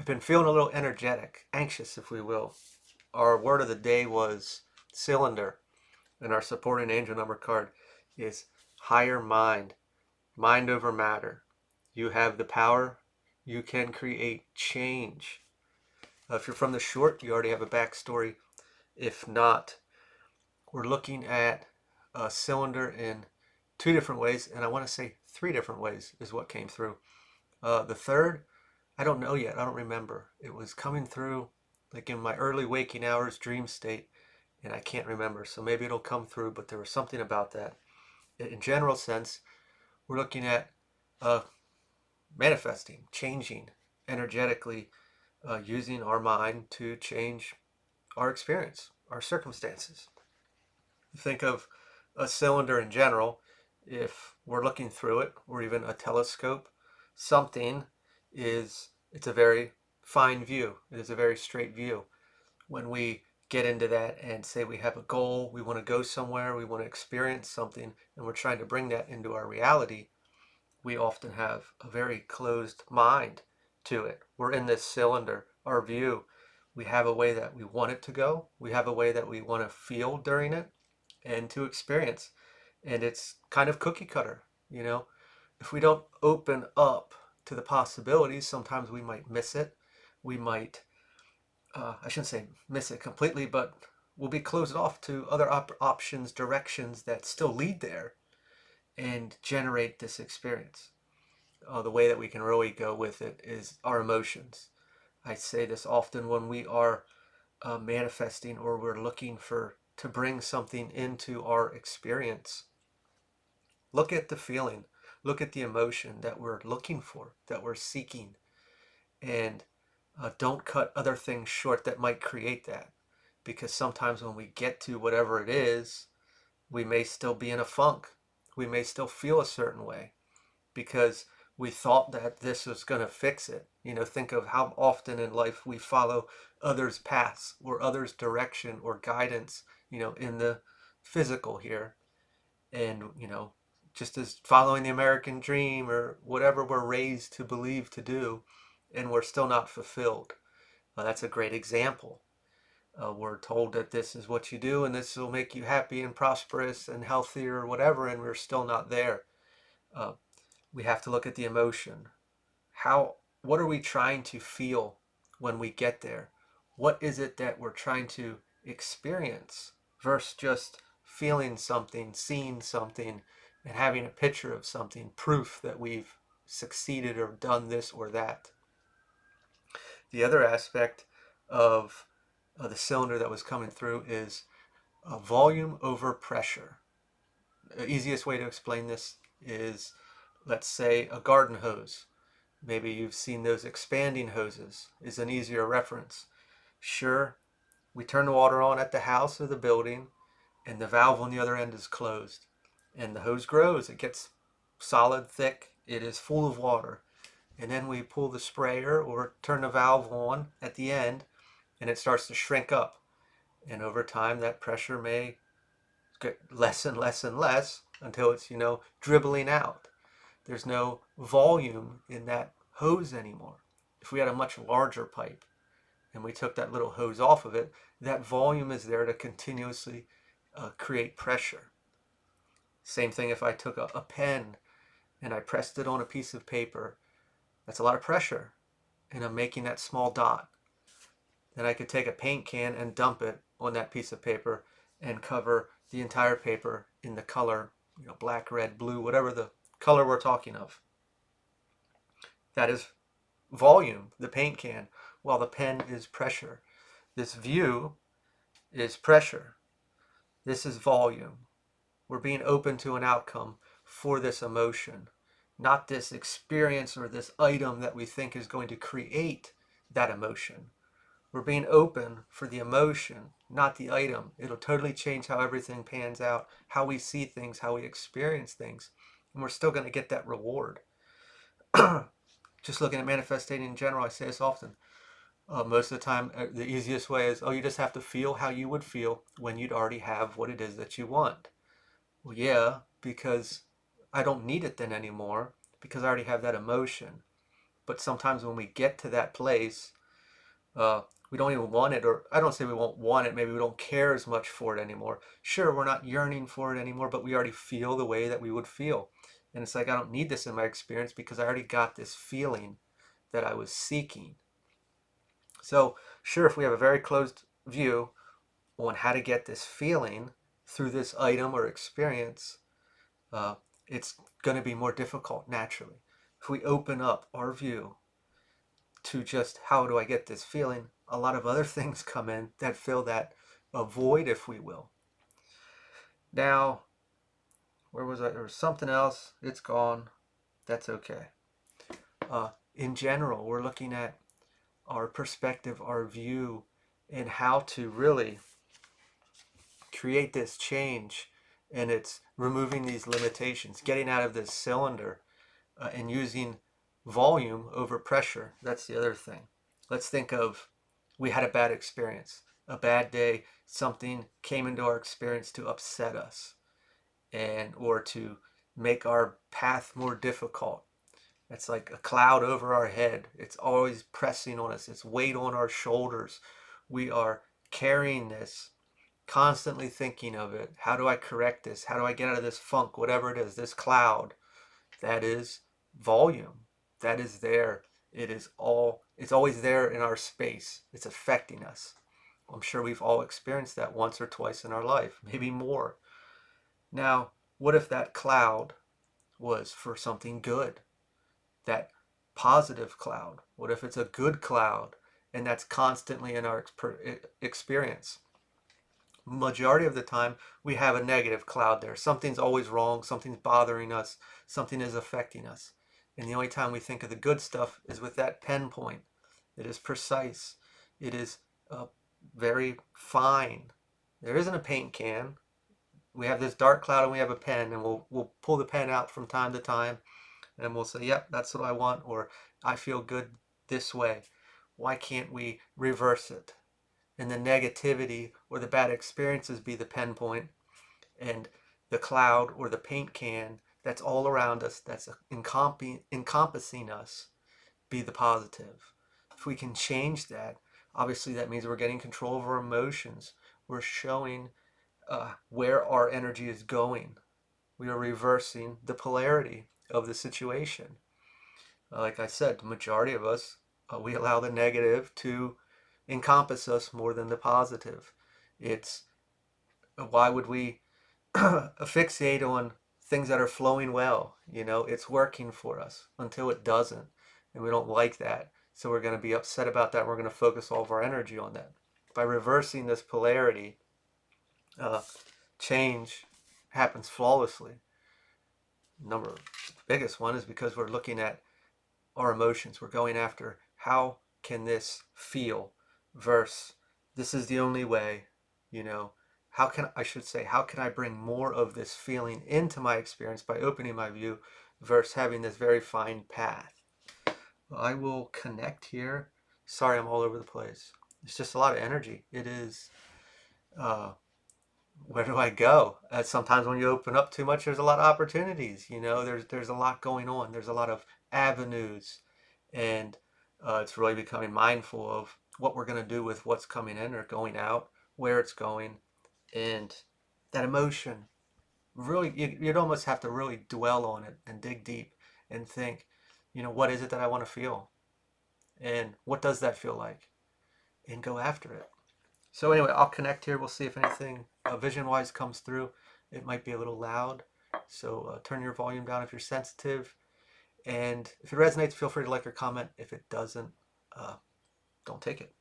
I've been feeling a little energetic, anxious, if we will. Our word of the day was cylinder, and our supporting angel number card is higher mind, mind over matter. You have the power, you can create change. If you're from the short, you already have a backstory. If not, we're looking at a cylinder in two different ways, and I want to say three different ways is what came through. The third, I don't know yet. I don't remember. It was coming through like in my early waking hours dream state, and I can't remember. So maybe it'll come through, but there was something about that. In general sense, we're looking at uh, manifesting, changing energetically, using our mind to change our experience, our circumstances. Think of a cylinder in general. If we're looking through it, or even a telescope, something it's a very fine view. It is a very straight view. When we get into that and say we have a goal, we want to go somewhere, we want to experience something, and we're trying to bring that into our reality, we often have a very closed mind to it. We're in this cylinder, our view. We have a way that we want it to go, we have a way that we want to feel during it and to experience. And it's kind of cookie cutter. If we don't open up to the possibilities, sometimes we might miss it. We might, I shouldn't say miss it completely, but we'll be closed off to other options, directions that still lead there and generate this experience. The way that we can really go with it is our emotions. I say this often when we are manifesting or we're looking for to bring something into our experience. Look at the feeling, look at the emotion that we're looking for, that we're seeking, and don't cut other things short that might create that. Because sometimes when we get to whatever it is, we may still be in a funk. We may still feel a certain way because we thought that this was going to fix it. Think of how often in life we follow others' paths or others' direction or guidance, in the physical here. And, just as following the American dream or whatever we're raised to believe to do, and we're still not fulfilled. That's a great example. We're told that this is what you do and this will make you happy and prosperous and healthy or whatever, and we're still not there. Uh, we have to look at the emotion. What are we trying to feel when we get there? What is it that we're trying to experience versus just feeling something, seeing something, and having a picture of something, proof that we've succeeded or done this or that. The other aspect of the cylinder that was coming through is volume over pressure. The easiest way to explain this is, let's say, a garden hose. Maybe you've seen those expanding hoses is an easier reference. Sure, we turn the water on at the house or the building and the valve on the other end is closed. And the hose grows, it gets solid, thick, it is full of water. And then we pull the sprayer or turn the valve on at the end and it starts to shrink up. And over time that pressure may get less and less and less until it's, dribbling out. There's no volume in that hose anymore. If we had a much larger pipe and we took that little hose off of it, that volume is there to continuously create pressure. Same thing if I took a pen and I pressed it on a piece of paper. That's a lot of pressure, and I'm making that small dot. Then I could take a paint can and dump it on that piece of paper and cover the entire paper in the color, black, red, blue, whatever the color we're talking of. That is volume, the paint can, while the pen is pressure. This view is pressure. This is volume. We're being open to an outcome for this emotion, not this experience or this item that we think is going to create that emotion. We're being open for the emotion, not the item. It'll totally change how everything pans out, how we see things, how we experience things, and we're still going to get that reward. Just looking at manifesting in general, I say this often. Most of the time, the easiest way is, you just have to feel how you would feel when you'd already have what it is that you want. Well, yeah, because I don't need it then anymore because I already have that emotion. But sometimes when we get to that place, we don't even want it, or I don't say we won't want it, maybe we don't care as much for it anymore. Sure, we're not yearning for it anymore, but we already feel the way that we would feel. And it's like, I don't need this in my experience because I already got this feeling that I was seeking. So, sure, if we have a very closed view on how to get this feeling through this item or experience, uh, it's going to be more difficult naturally. If we open up our view to just how do I get this feeling, a lot of other things come in that fill that void, if we will. Now, where was I? There was something else. It's gone. That's okay. In general, we're looking at our perspective, our view, and how to really create this change. And it's removing these limitations, getting out of this cylinder, and using volume over pressure. That's the other thing. Let's think of, we had a bad experience, a bad day, something came into our experience to upset us and or to make our path more difficult. It's like a cloud over our head. It's always pressing on us. It's weight on our shoulders. We are carrying this, constantly thinking of it. How do I correct this? How do I get out of this funk? Whatever it is, this cloud, that is volume. That is there. It's always there in our space. It's affecting us. I'm sure we've all experienced that once or twice in our life, maybe more. Now, what if that cloud was for something good? That positive cloud? What if it's a good cloud and that's constantly in our experience? Majority of the time, we have a negative cloud there. Something's always wrong, something's bothering us, something is affecting us. And the only time we think of the good stuff is with that pen point. It is precise. It is very fine. There isn't a paint can. We have this dark cloud and we have a pen, and we'll pull the pen out from time to time and we'll say, yep, that's what I want, or I feel good this way. Why can't we reverse it? And the negativity or the bad experiences be the pen point, and the cloud or the paint can that's all around us, that's encompassing us, be the positive. If we can change that, obviously that means we're getting control of our emotions. We're showing where our energy is going. We are reversing the polarity of the situation. Like I said, the majority of us, we allow the negative to encompass us more than the positive. It's why would we fixate on things that are flowing well? It's working for us until it doesn't, and we don't like that. So we're going to be upset about that. We're going to focus all of our energy on that. By reversing this polarity, change happens flawlessly. Biggest one is because we're looking at our emotions. We're going after, how can this feel, versus this is the only way. How can I bring more of this feeling into my experience by opening my view versus having this very fine path. Well, I will connect here. Sorry, I'm all over the place. It's just a lot of energy. It is. Where do I go? Sometimes when you open up too much, there's a lot of opportunities. There's a lot going on. There's a lot of avenues, and it's really becoming mindful of what we're going to do with what's coming in or going out, where it's going, and that emotion. Really, you'd almost have to really dwell on it and dig deep and think, what is it that I want to feel, and what does that feel like, and go after it. So anyway, I'll connect here. We'll see if anything vision-wise comes through. It might be a little loud, so turn your volume down if you're sensitive. And if it resonates, feel free to like or comment. If it doesn't, don't take it.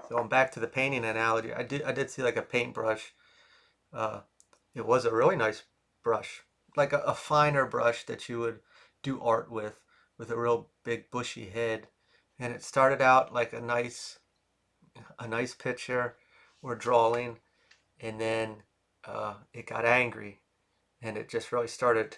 So I'm back to the painting analogy. I did see like a paintbrush. Uh, it was a really nice brush, like a finer brush that you would do art with a real big bushy head. And it started out like a nice picture or drawing, and then it got angry, and it just really started,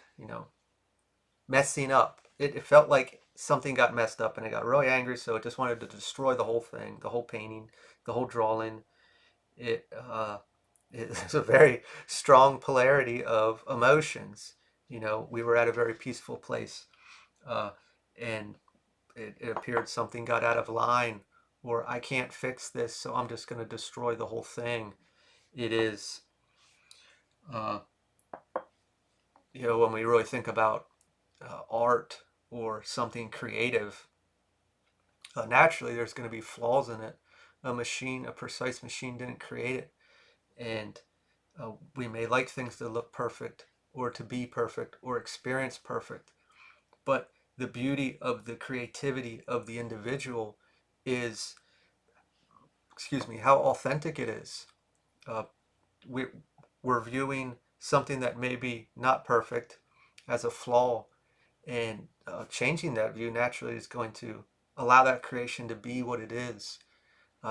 messing up it felt like something got messed up and it got really angry, so it just wanted to destroy the whole thing, the whole painting, the whole drawing. It it's a very strong polarity of emotions. We were at a very peaceful place, uh, and it appeared something got out of line, or I can't fix this, so I'm just going to destroy the whole thing. It is, uh, when we really think about art or something creative, naturally there's going to be flaws in it. A precise machine didn't create it. And we may like things to look perfect or to be perfect or experience perfect. But the beauty of the creativity of the individual is, how authentic it is. Uh, we, we're viewing something that may be not perfect as a flaw, and changing that view naturally is going to allow that creation to be what it is.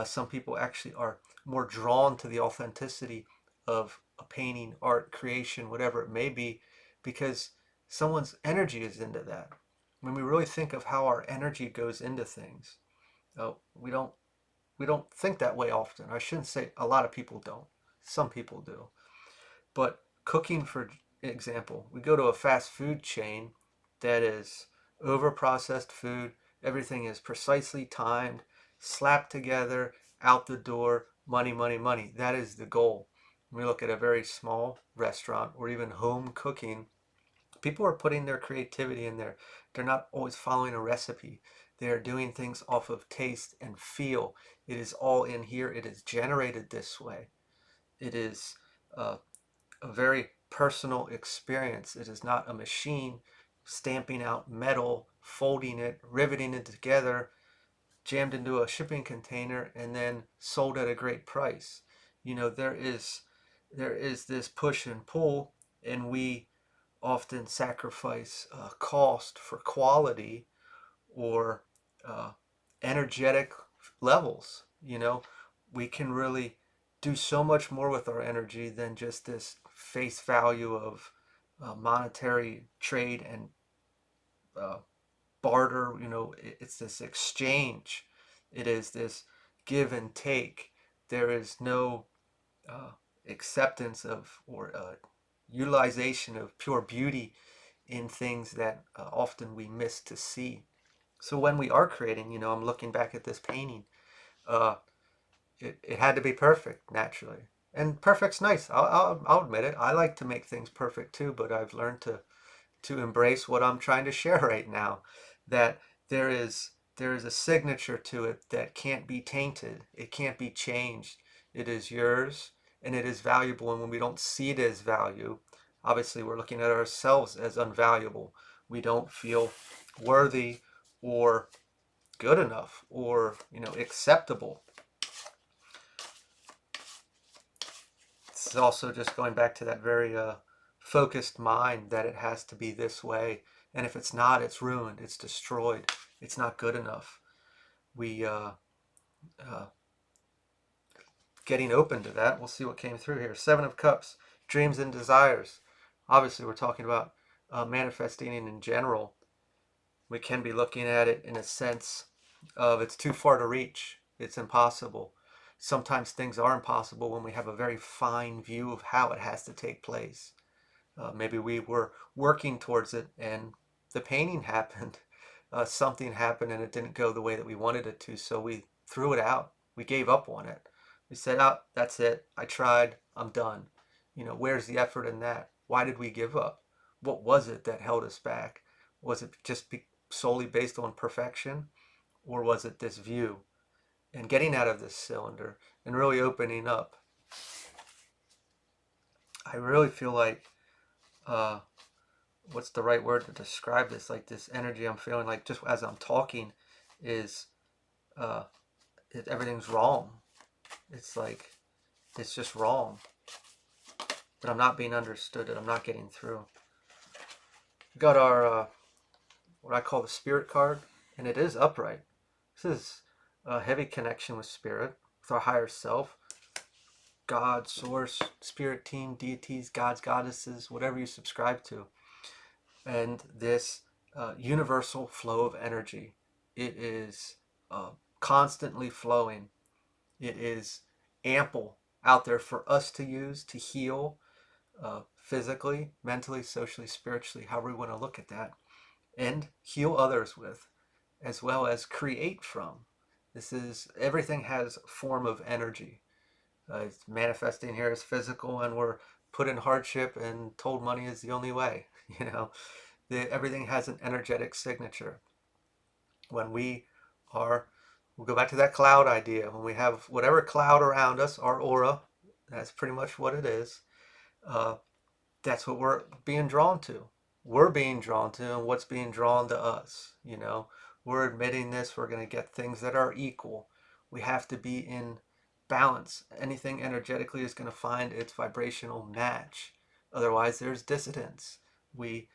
Some people actually are more drawn to the authenticity of a painting, art, creation, whatever it may be, because someone's energy is into that. When we really think of how our energy goes into things, we don't think that way often. I shouldn't say a lot of people don't. Some people do. But cooking, for example, we go to a fast food chain that is over processed food. Everything is precisely timed, slapped together, out the door, money, money, money. That is the goal. When we look at a very small restaurant or even home cooking, people are putting their creativity in there. They're not always following a recipe. They are doing things off of taste and feel. It is all in here. It is generated this way. It is uh, a very personal experience. It is not a machine stamping out metal, folding it, riveting it together, jammed into a shipping container, and then sold at a great price. There is this push and pull, and we often sacrifice cost for quality, or uh, energetic levels. We can really do so much more with our energy than just this face value of monetary trade and uh, barter. It's this exchange. It is this give and take. There is no uh, acceptance of, or utilization of pure beauty in things that often we miss to see. So when we are creating, I'm looking back at this painting. Uh, it had to be perfect naturally, and perfect's nice. I'll admit it. I like to make things perfect too, but I've learned to embrace what I'm trying to share right now. That there is a signature to it that can't be tainted. It can't be changed. It is yours, and it is valuable. And when we don't see it as value, obviously we're looking at ourselves as unvaluable. We don't feel worthy or good enough, or acceptable. It's also just going back to that very focused mind, that it has to be this way, and if it's not, it's ruined, it's destroyed, it's not good enough. We uh, Getting open to that, we'll see what came through here. Seven of Cups, dreams and desires. Obviously we're talking about manifesting in general. We can be looking at it in a sense of it's too far to reach, it's impossible. Sometimes things are impossible when we have a very fine view of how it has to take place. Maybe we were working towards it and the painting happened. Something happened and it didn't go the way that we wanted it to, so we threw it out. We gave up on it. We said, "Oh, that's it. I tried. I'm done." Where's the effort in that? Why did we give up? What was it that held us back? Was it just solely based on perfection, or was it this view? And getting out of this cylinder and really opening up. I really feel like uh, what's the right word to describe this? Like this energy I'm feeling, like just as I'm talking, is uh, everything's wrong. It's like it's just wrong. But I'm not being understood, and I'm not getting through. We got our what I call the spirit card, and it is upright. This is a heavy connection with spirit, with our higher self, God, source, spirit team, deities, gods, goddesses, whatever you subscribe to. And this universal flow of energy. It is constantly flowing. It is ample out there for us to use to heal physically, mentally, socially, spiritually, however we want to look at that, and heal others with, as well as create from. This is everything has form of energy. It's manifesting here as physical, and we're put in hardship and told money is the only way. You know, everything has an energetic signature. When we are, we'll go back to that cloud idea. When we have whatever cloud around us, our aura, that's pretty much what it is. Uh, that's what we're being drawn to. We're being drawn to, and what's being drawn to us. You know, we're admitting this. We're going to get things that are equal. We have to be in balance. Anything energetically is going to find its vibrational match. Otherwise, there's dissonance. We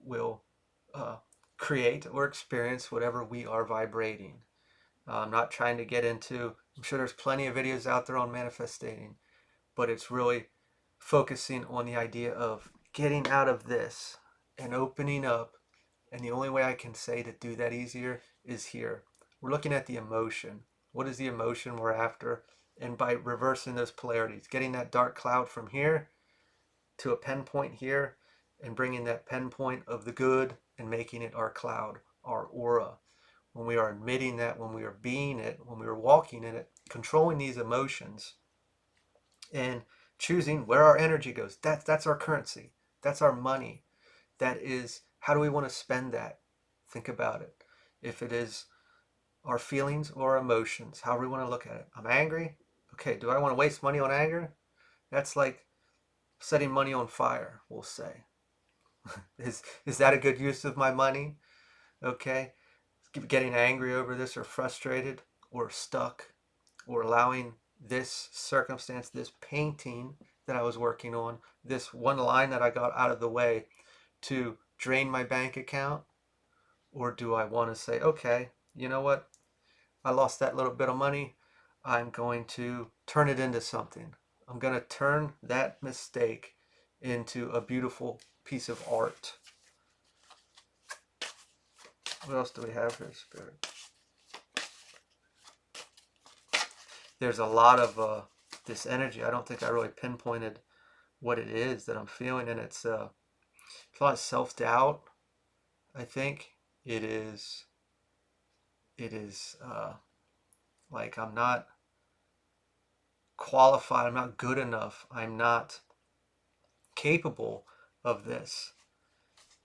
will uh, create or experience whatever we are vibrating. I'm not trying to get into, I'm sure there's plenty of videos out there on manifesting, but it's really focusing on the idea of getting out of this and opening up. And the only way I can say to do that easier is here. We're looking at the emotion. What is the emotion we're after? And by reversing those polarities, getting that dark cloud from here to a pinpoint here, and bringing that pinpoint of the good and making it our cloud, our aura. When we are admitting that, when we are being it, when we are walking in it, controlling these emotions, and choosing where our energy goes. That's our currency. That's our money. That is, how do we want to spend that? Think about it. If it is our feelings or emotions, how do we want to look at it? I'm angry. Okay, do I want to waste money on anger? That's like setting money on fire, we'll say. Is that a good use of my money? Okay, getting angry over this, or frustrated, or stuck, or allowing this circumstance, this painting that I was working on, this one line that I got out of the way, to drain my bank account? Or do I want to say, okay, you know what? I lost that little bit of money. I'm going to turn it into something. I'm going to turn that mistake into a beautiful piece of art. What else do we have here, Spirit? There's a lot of this energy. I don't think I really pinpointed what it is that I'm feeling, and it's a lot of self-doubt. I think it is. It is like I'm not qualified. I'm not good enough. I'm not capable of this.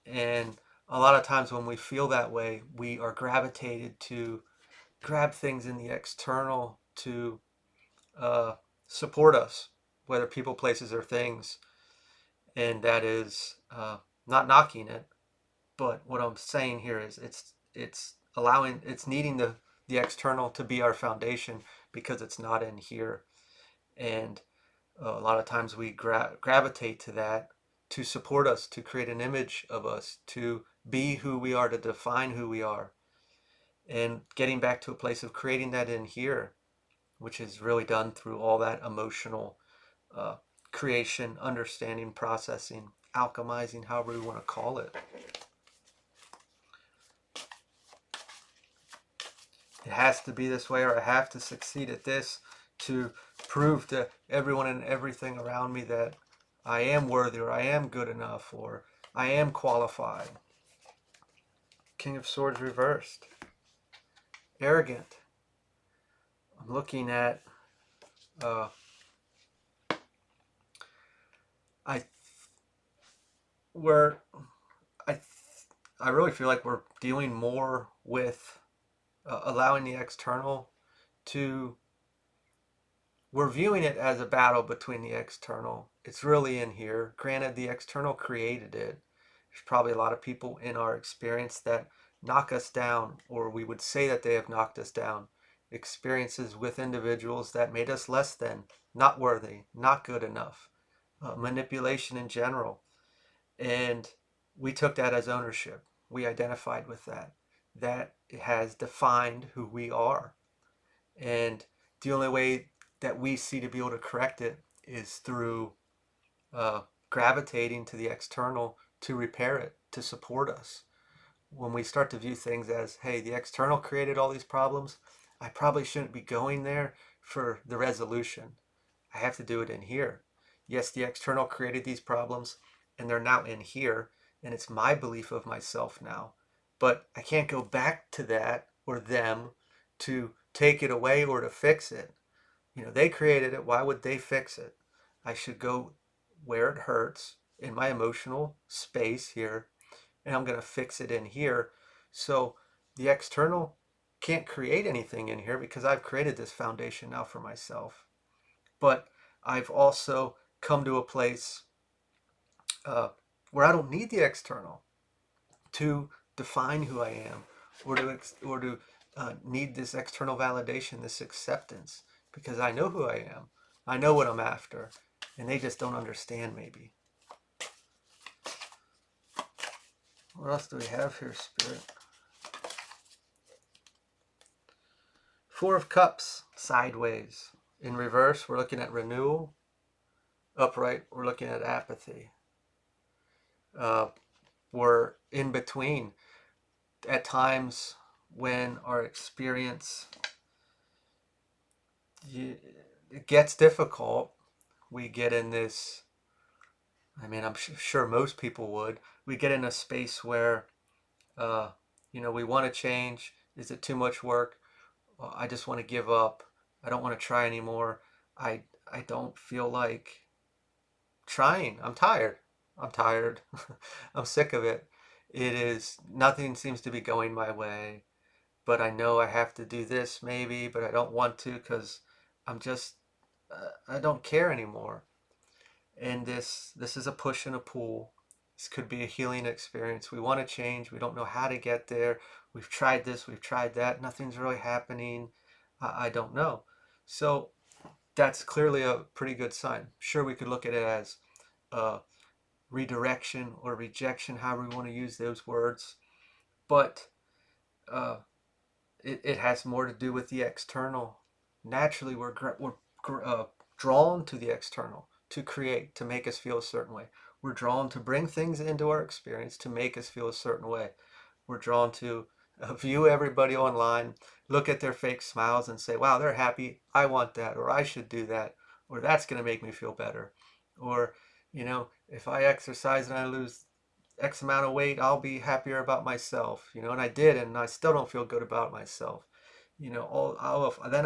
And a lot of times when we feel that way, we are gravitated to grab things in the external to uh, support us, whether people, places, or things. And that is not knocking it, but what I'm saying here is it's needing the external to be our foundation, because it's not in here. And a lot of times we gravitate to that to support us, to create an image of us, to be who we are, to define who we are. And getting back to a place of creating that in here, which is really done through all that emotional uh, creation, understanding, processing, alchemizing, however we want to call it. It has to be this way, or I have to succeed at this to prove to everyone and everything around me that I am worthy, or I am good enough, or I am qualified. King of Swords reversed. Arrogant. I'm looking at I where I I really feel like we're dealing more with allowing the external to, we're viewing it as a battle between the external. It's really in here. Granted, the external created it. There's probably a lot of people in our experience that knock us down, or we would say that they have knocked us down. Experiences with individuals that made us less than, not worthy, not good enough, manipulation in general. And we took that as ownership. We identified with that. That has defined who we are. And the only way that we see to be able to correct it is through gravitating to the external to repair it, to support us. when we start to view things as, hey, the external created all these problems, I probably shouldn't be going there for the resolution. I have to do it in here. Yes, the external created these problems and they're now in here, and it's my belief of myself now. But I can't go back to that or them to take it away or to fix it. They created it. Why would they fix it? I should go where it hurts in my emotional space here, and I'm going to fix it in here. So the external can't create anything in here because I've created this foundation now for myself. But I've also come to a place uh, where I don't need the external to define who I am, or to need this external validation, this acceptance, because I know who I am. I know what I'm after, and they just don't understand maybe. What else do we have here, Spirit? Four of Cups, sideways. In reverse, we're looking at renewal. Upright, we're looking at apathy. We're in between. At times when our experience it gets difficult, we get in this, I'm sure most people would, we get in a space where, we want to change. Is it too much work? Well, I just want to give up. I don't want to try anymore. I, I don't feel like trying. I'm tired. I'm tired. I'm sick of it. Nothing seems to be going my way, but I know I have to do this maybe, but I don't want to because I'm just, I don't care anymore. And this is a push and a pull. This could be a healing experience. We want to change. We don't know how to get there. We've tried this, we've tried that. Nothing's really happening. I don't know. So that's clearly a pretty good sign. Sure, we could look at it as redirection or rejection, however we want to use those words. But uh, it has more to do with the external. Naturally, we're drawn to the external to create, to make us feel a certain way. We're drawn to bring things into our experience to make us feel a certain way. We're drawn to view everybody online, look at their fake smiles and say, wow, they're happy. I want that, or I should do that, or that's going to make me feel better. Or, if I exercise and I lose X amount of weight, I'll be happier about myself, and I did, and I still don't feel good about myself. Then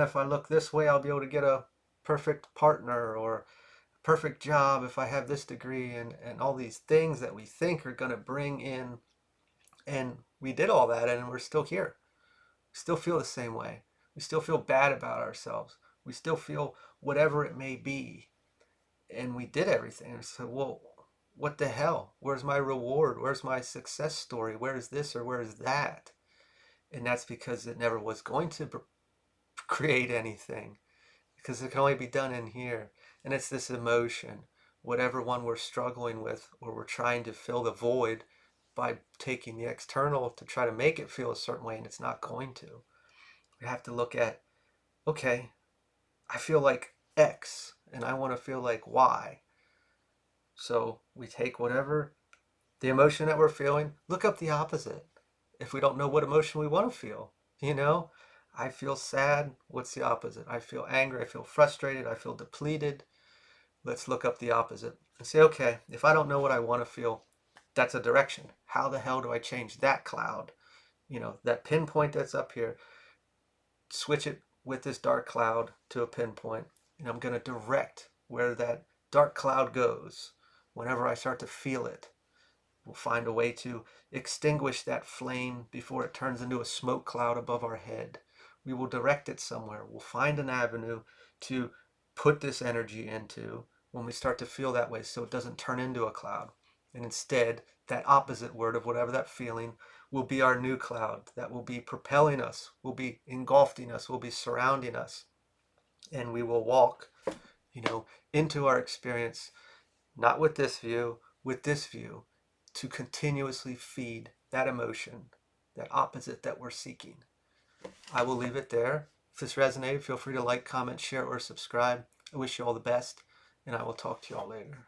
if I look this way, I'll be able to get a perfect partner or perfect job if I have this degree, and all these things that we think are going to bring in. And we did all that, and we're still here. We still feel the same way. We still feel bad about ourselves. We still feel whatever it may be. And we did everything. And so, well, what the hell? Where's my reward? Where's my success story? Where's this or where's that? And that's because it never was going to create anything, because it can only be done in here. And it's this emotion, whatever one we're struggling with, or we're trying to fill the void by taking the external to try to make it feel a certain way, and it's not going to. We have to look at, okay, I feel like X and I want to feel like Y. So we take whatever the emotion that we're feeling, look up the opposite. If we don't know what emotion we want to feel, I feel sad. What's the opposite? I feel angry. I feel frustrated. I feel depleted. Let's look up the opposite and say, okay, if I don't know what I want to feel, that's a direction. How the hell do I change that cloud? That pinpoint that's up here, switch it with this dark cloud to a pinpoint, and I'm going to direct where that dark cloud goes. Whenever I start to feel it, we'll find a way to extinguish that flame before it turns into a smoke cloud above our head. We will direct it somewhere. We'll find an avenue to put this energy into when we start to feel that way, so it doesn't turn into a cloud. And instead, that opposite word of whatever that feeling will be our new cloud that will be propelling us, will be engulfing us, will be surrounding us. And we will walk, into our experience, not with this view, with this view, to continuously feed that emotion, that opposite that we're seeking. I will leave it there. If this resonated, feel free to like, comment, share, or subscribe. I wish you all the best, and I will talk to you all later.